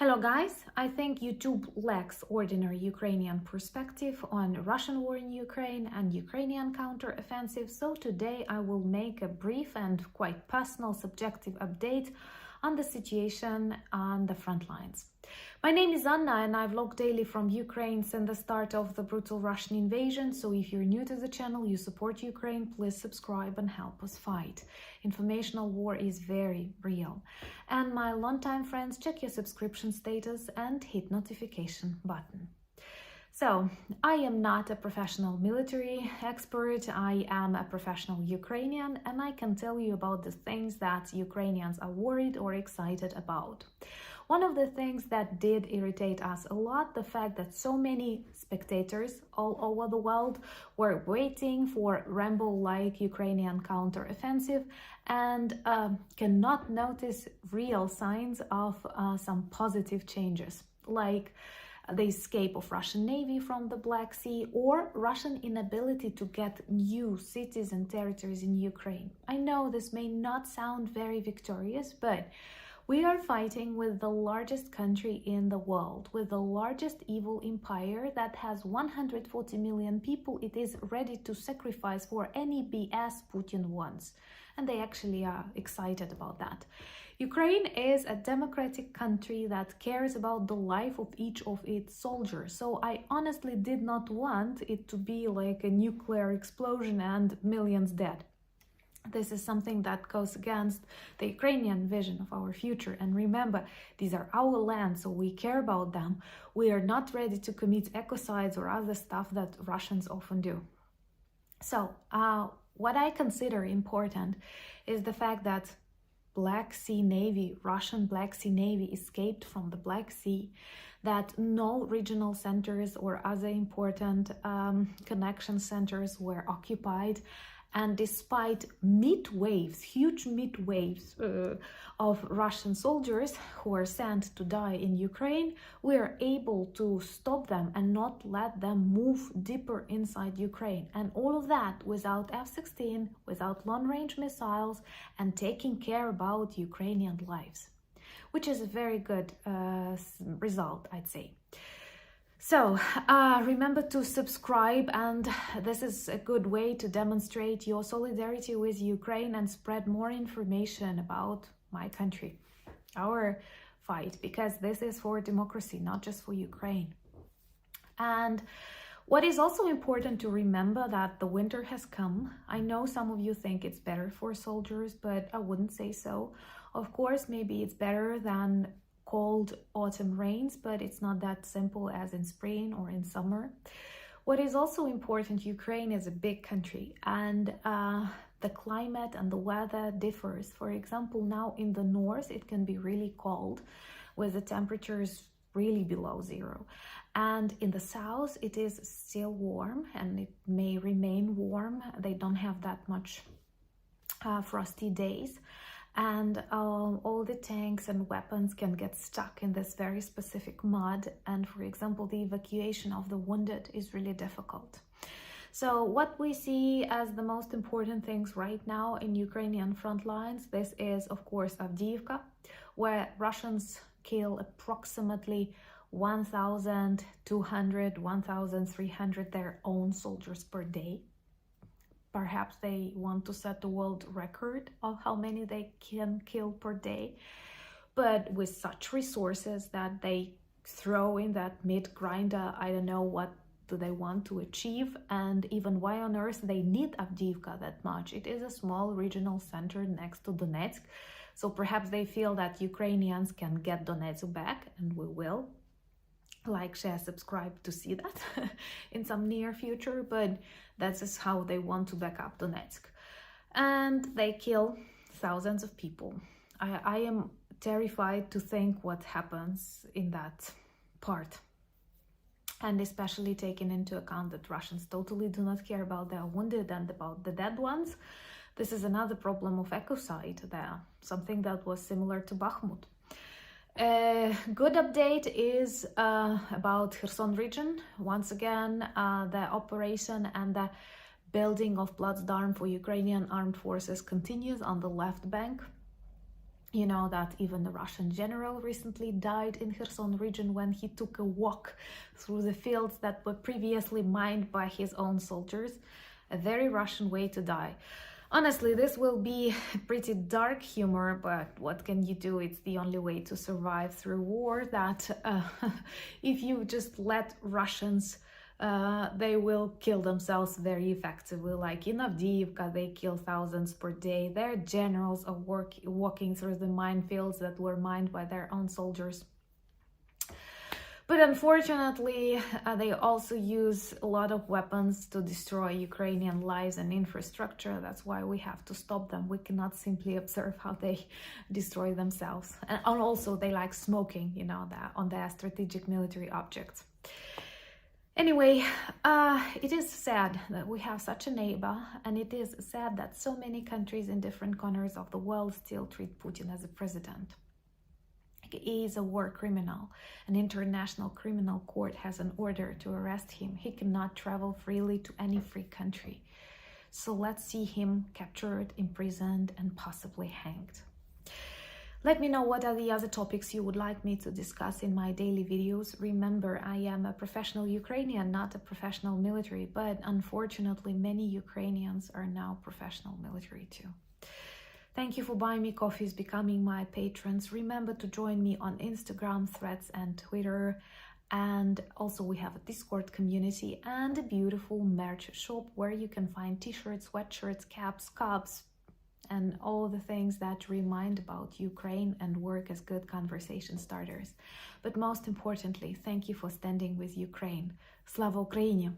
Hello guys, I think YouTube lacks ordinary Ukrainian perspective on Russian war in Ukraine and Ukrainian counteroffensive, so today I will make a brief and quite personal subjective update on the situation on the front lines. My name is Anna and I vlog daily from Ukraine since the start of the brutal Russian invasion, so if you're new to the channel, you support Ukraine, please subscribe and help us fight. Informational war is very real. And my longtime friends, check your subscription status and hit notification button. So, I am not a professional military expert, I am a professional Ukrainian, and I can tell you about the things that Ukrainians are worried or excited about. One of the things that did irritate us a lot, the fact that so many spectators all over the world were waiting for Rambo-like Ukrainian counteroffensive and cannot notice real signs of some positive changes, like the escape of Russian Navy from the Black Sea or Russian inability to get new cities and territories in Ukraine. I know this may not sound very victorious, but we are fighting with the largest country in the world, with the largest evil empire that has 140 million people it is ready to sacrifice for any BS Putin wants. And they actually are excited about that. Ukraine is a democratic country that cares about the life of each of its soldiers. So I honestly did not want it to be like a nuclear explosion and millions dead. This is something that goes against the Ukrainian vision of our future. And remember, these are our lands, so we care about them. We are not ready to commit ecocides or other stuff that Russians often do. So what I consider important is the fact that Black Sea Navy, Russian Black Sea Navy escaped from the Black Sea, that no regional centers or other important connection centers were occupied. And despite huge mid waves of Russian soldiers who were sent to die in Ukraine, we are able to stop them and not let them move deeper inside Ukraine. And all of that without F-16, without long-range missiles, and taking care about Ukrainian lives, which is a very good result, I'd say. So remember to subscribe, and this is a good way to demonstrate your solidarity with Ukraine and spread more information about my country, our fight, because this is for democracy, not just for Ukraine. And what is also important to remember that the winter has come. I know some of you think it's better for soldiers, but I wouldn't say so. Of course, maybe it's better than cold autumn rains, but it's not that simple as in spring or in summer. What is also important, Ukraine is a big country, and the climate and the weather differs. For example, now in the north it can be really cold with the temperatures really below zero, and in the south it is still warm and it may remain warm. They don't have that much frosty days. And all the tanks and weapons can get stuck in this very specific mud, and for example the evacuation of the wounded is really difficult. So what we see as the most important things right now in Ukrainian front lines, this is of course AVDIIVKA, where Russians kill approximately 1,200, 1,300 their own soldiers per day. Perhaps they want to set the world record of how many they can kill per day, but with such resources that they throw in that meat grinder, I don't know what do they want to achieve, and even why on earth they need AVDIIVKA that much. It is a small regional center next to Donetsk, so perhaps they feel that Ukrainians can get Donetsk back, and we will. Like, share, subscribe to see that in some near future, but that is how they want to back up Donetsk. And they kill thousands of people. I am terrified to think what happens in that part. And especially taking into account that Russians totally do not care about their wounded and about the dead ones. This is another problem of ecocide there, something that was similar to Bakhmut. A good update is about Kherson region. Once again, the operation and the building of Plацdarm for Ukrainian armed forces continues on the left bank. You know that even the Russian general recently died in Kherson region when he took a walk through the fields that were previously mined by his own soldiers. A very Russian way to die. Honestly, this will be pretty dark humor, but what can you do? It's the only way to survive through war, that if you just let Russians, they will kill themselves very effectively. Like in AVDIIVKA, they kill thousands per day. Their generals are walking through the minefields that were mined by their own soldiers. But unfortunately, they also use a lot of weapons to destroy Ukrainian lives and infrastructure. That's why we have to stop them. We cannot simply observe how they destroy themselves. And also, they like smoking, you know, that on their strategic military objects. Anyway, it is sad that we have such a neighbor, and it is sad that so many countries in different corners of the world still treat Putin as a president. He is a war criminal. An international criminal court has an order to arrest him. He cannot travel freely to any free country. So let's see him captured, imprisoned, and possibly hanged. Let me know what are the other topics you would like me to discuss in my daily videos. Remember, I am a professional Ukrainian, not a professional military, but unfortunately, many Ukrainians are now professional military too. Thank you for buying me coffees, becoming my patrons. Remember to join me on Instagram, Threads, and Twitter. And also we have a Discord community and a beautiful merch shop where you can find t-shirts, sweatshirts, caps, cups, and all the things that remind about Ukraine and work as good conversation starters. But most importantly, thank you for standing with Ukraine. Slava Ukraini!